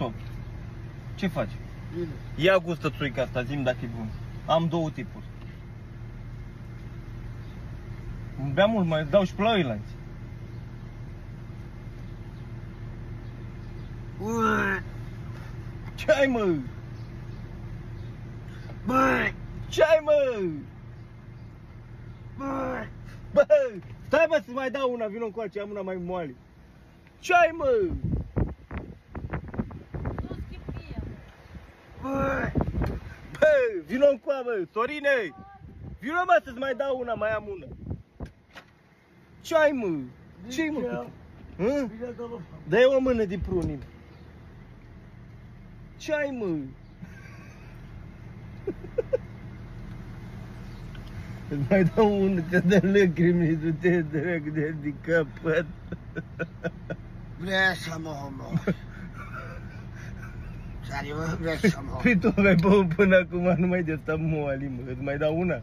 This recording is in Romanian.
stop. Ce faci? Bine. Ia gustă țuica asta, zi-mi dacă e bun. Am două tipuri. Bea mult, mai dau și pe la ăilalți. Ce ai, mă? Bă! Ce ai, mă? Bă! Bă, stai, mă, să mai dau una, vino încoace, am una mai moale. Ce ai, mă? Bă! Bă, vino încoa, bă, Sorine! Vino, mă, să-ți mai dau una, mai am una. Ce ai, mă? Ce-i, mă? Dă-i o mână din prunim. Ce ai, mă? Îți mai dau unul, că dă lacrimi, du-te dracu de din capăt. Vrea să mă omor. Serios, vrei să mă omor. Păi tu mai băut până acum, nu mai de asta moali, mă, îți mai dau una?